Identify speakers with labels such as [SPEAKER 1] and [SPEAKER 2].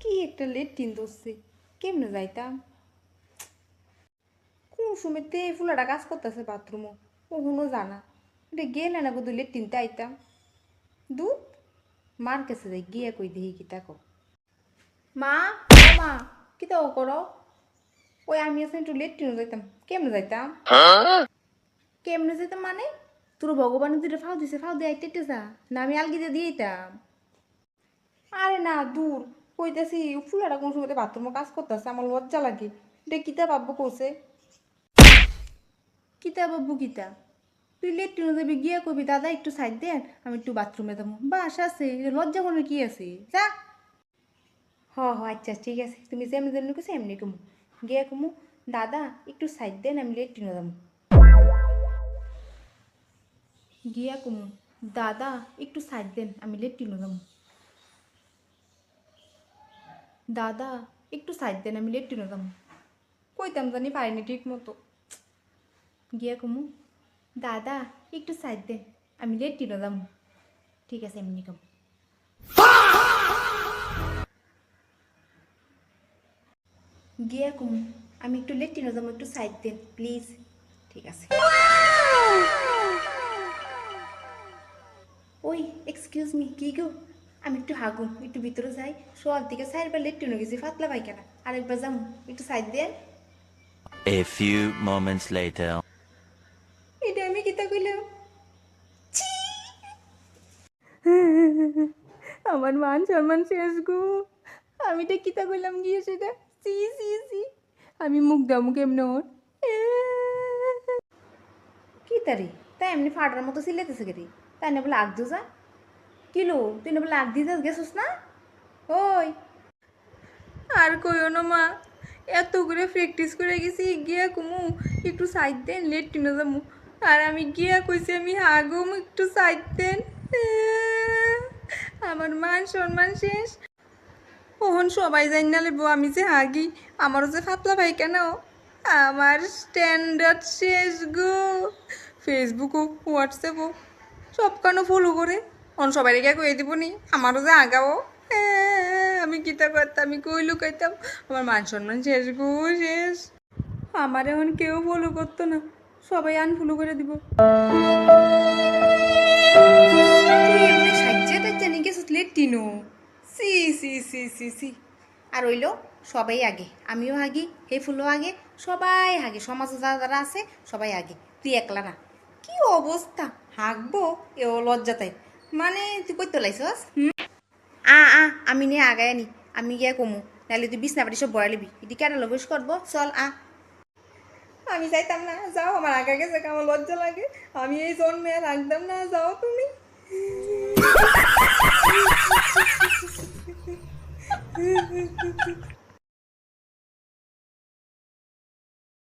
[SPEAKER 1] কি একটা লেট্রিন ধরছে, কেমনে যাইতাম? কোন সময়তে ফুলাটা কাজ করতেছে বাথরুমও কখনো জানা এটা গেলে না বুধ লেট্রিনতে আইতাম। দুধ মার কাছে যাই গিয়া কই দেখি কি তাকো। মা, ও মা, কি তো করো? ওই আমি আসলে একটু লেট্রিনও যাইতাম। কেমনে যাইতাম? কেমনে যেতাম মানে? তোর ভগবানের দুটো ফাও দিছে, ফাও দিয়ে আইতে যা না, আমি আলগিতে দিয়ে দিতাম। আরে না দূর, কইতেছি ফুলাটা কোন সময় বাথরুমে কাজ করতেছে, আমার লজ্জা লাগে। এটা কিতা ভাববো করছে? কিতা ভাববো কিতা? তুই লেট্রিনে যাবি গিয়া কবি দাদা একটু সাইড দেন, আমি একটু বাথরুমে যাবো, বাস আছে, লজ্জা মনে কি আছে, যা। হ হ আচ্ছা ঠিক আছে, তুমি যেমনি যেমনি কেছো এমনি কমু। গিয়া কমু দাদা একটু সাইড দেন, আমি লেট্রিনে যাবো। গিয়া কমু দাদা একটু সাইড দেন, আমি লেট্রিনে যাবো। দাদা একটু সাইড দেন, আমি লেট্রিনে যাবো। কইতাম জানি পারিনি ঠিক মতো। গিয়া কমু দাদা একটু সাইড দেন, আমি লেট্রিনে যাবো। ঠিক আছে এমনি কম। গিয়া কমু আমি একটু লেট্রিনে যাবো, একটু সাইড দেন প্লিজ। ঠিক আছে। ওই এক্সকিউজ মি, কি গো? আমি একটু হাগুম, একটু ভিতরে যাই। শোয়ার দিকে সাইডবার লেট্রিনে গেছি, ফাতলা পায়খানা, আরেকবার যাবো, একটু সাইড দেন।
[SPEAKER 2] A few moments later.
[SPEAKER 1] এটা আমি কিতা কইলাম? ছি! আমার মান সম্মান শেষ গো। আমি এটা কিতা কইলাম গিয়ে সেটা? সি সি সি, আমি মুখ দামু কেমনে ওর? কি তারি তাই এমনি ফাটার মতো সিলাইতেছে কেরি? তাই না বলে আগ যা। কিলো তুই না বলে আগ দিয়ে গেছিস না? ওই আর কইও না মা, এত করে প্র্যাকটিস করে গেছি গিয়া কুমু একটু সাইড দেন লেট্রিনে যাবো, আর আমি গিয়া কইছি আমি হাগুম, একটু সাইড দেন। আমার মান সম্মান শেষ। ওহন সবাই জানি না লেবো আমি যে হাগি, আমারও যে ফাতলা পায়খানাও। আমার স্ট্যান্ডার্ড শেষ গো। ফেসবুকও হোয়াটসঅ্যাপও সব কেন ফলো করে অন সবাই রেখে কয়ে দিব নি আমারও যে আগাও। আমি কিতা করতাম, আমি কই লুকাইতাম? আমার মান সম্মান শেষ গো, শেষ। আমার এখন কেউ ফলো করতো না, সবাই আনফলো করে দিব। তুই এমনি সাজ্জা টাজ্জা নিয়ে গেছিস লেট্রিনো? সি সি সি সি সি। আর হইলো সবাই আগে, আমিও আগে, হে ফুলও আগে, সবাই আগে, সমাজে যারা যারা আছে সবাই আগে, তুই একলা না। কি অবস্থা, হাঁকবো এও লজ্জা তাই। মানে তুই কই তোলাইছস? আমি নিয়ে আগায় আনি, আমি গিয়া কমু, নাহলে তুই বিছনা বাড়ি সব বয়া লিবি, এটি কেন লবেশ করবো, চল আমি যাইতাম না, যাও, আমার আগা গেছে, আমার লজ্জা লাগে। আমি এই জন্মে আর রাখতাম না, যাও তুমি।